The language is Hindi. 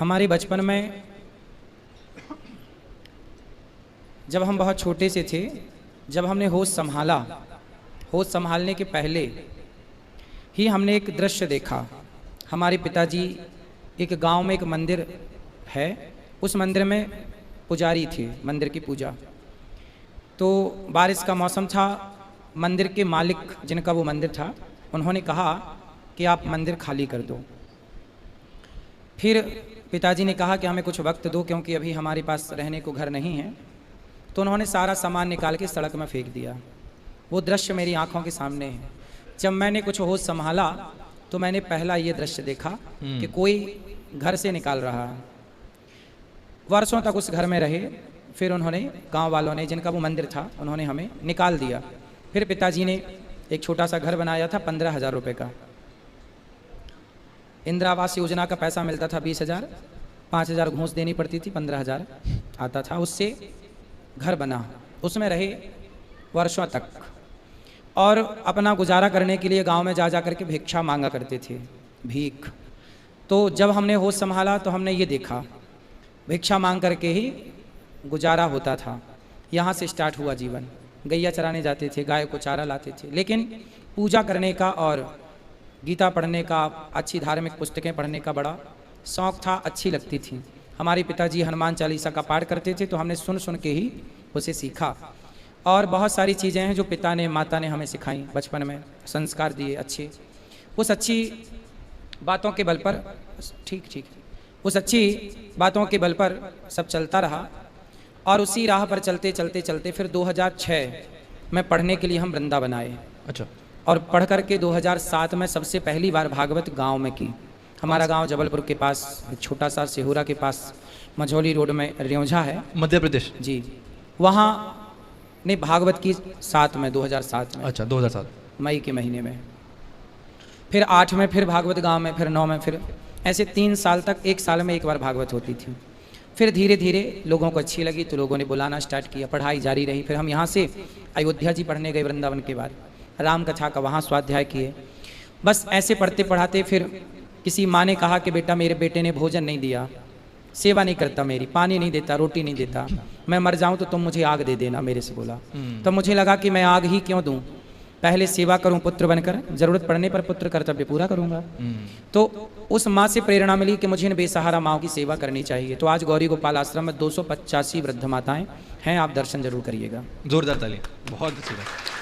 हमारे बचपन में जब हम बहुत छोटे से थे, जब हमने होश संभाला, होश संभालने के पहले ही हमने एक दृश्य देखा। हमारे पिताजी एक गांव में एक मंदिर है, उस मंदिर में पुजारी थे, मंदिर की पूजा। तो बारिश का मौसम था, मंदिर के मालिक जिनका वो मंदिर था उन्होंने कहा कि आप मंदिर खाली कर दो। फिर पिताजी ने कहा कि हमें कुछ वक्त दो, क्योंकि अभी हमारे पास रहने को घर नहीं है। तो उन्होंने सारा सामान निकाल के सड़क में फेंक दिया। वो दृश्य मेरी आंखों के सामने है। जब मैंने कुछ होश संभाला तो मैंने पहला ये दृश्य देखा कि कोई घर से निकाल रहा है। वर्षों तक उस घर में रहे, फिर उन्होंने, गांव वालों ने, जिनका वो मंदिर था, उन्होंने हमें निकाल दिया। फिर पिताजी ने एक छोटा सा घर बनाया था 15,000 रुपये का। इंदिरा आवास योजना का पैसा मिलता था 20,000, 5,000 घूस देनी पड़ती थी, 15,000 आता था। उससे घर बना, उसमें रहे वर्षों तक और अपना गुजारा करने के लिए गांव में जा जा करके भिक्षा मांगा करते थे, भीख। तो जब हमने होश संभाला तो हमने ये देखा, भिक्षा मांग करके ही गुजारा होता था। यहाँ से स्टार्ट हुआ जीवन। गैया चराने जाते थे, गाय को चारा लाते थे, लेकिन पूजा करने का और गीता पढ़ने का, अच्छी धार्मिक पुस्तकें पढ़ने का बड़ा शौक़ था, अच्छी लगती थी। हमारे पिताजी हनुमान चालीसा का पाठ करते थे, तो हमने सुन सुन के ही उसे सीखा। और बहुत सारी चीज़ें हैं जो पिता ने, माता ने हमें सिखाई, बचपन में संस्कार दिए अच्छे। उस अच्छी बातों के बल पर, ठीक, उस अच्छी बातों के बल पर सब चलता रहा। और उसी राह पर चलते चलते चलते फिर 2006 में पढ़ने के लिए हम वृंदावन आए। अच्छा। और पढ़ करके 2007 में सबसे पहली बार भागवत गांव में की। हमारा गांव जबलपुर के पास, छोटा सा सिहोरा के पास, मझौली रोड में रेवझा है, मध्य प्रदेश जी। वहाँ ने भागवत की 7 में, 2007 में। अच्छा, 2007 मई के महीने में। फिर 8 में फिर भागवत गांव में, फिर 9 में, फिर ऐसे 3 साल तक, 1 साल में एक बार भागवत होती थी। फिर धीरे धीरे लोगों को अच्छी लगी तो लोगों ने बुलाना स्टार्ट किया, पढ़ाई जारी रही। फिर हम यहाँ से अयोध्या जी पढ़ने गए वृंदावन के बाद, राम कथा का वहाँ स्वाध्याय किए। बस ऐसे पढ़ते पढ़ाते फिर किसी माँ ने कहा कि बेटा, मेरे बेटे ने भोजन नहीं दिया, सेवा नहीं करता मेरी, पानी नहीं देता, रोटी नहीं देता, मैं मर जाऊं तो तुम मुझे आग दे देना, मेरे से बोला। तो मुझे लगा कि मैं आग ही क्यों दूं, पहले सेवा करूं पुत्र बनकर, जरूरत पड़ने पर पुत्र कर्तव्य पूरा करूंगा। तो उस माँ से प्रेरणा मिली कि मुझे इन बेसहारा माँओं की सेवा करनी चाहिए। तो आज गौरी गोपाल आश्रम में 285 वृद्ध माताएं हैं, आप दर्शन जरूर करिएगा। जोरदार ताली, बहुत अच्छी बात।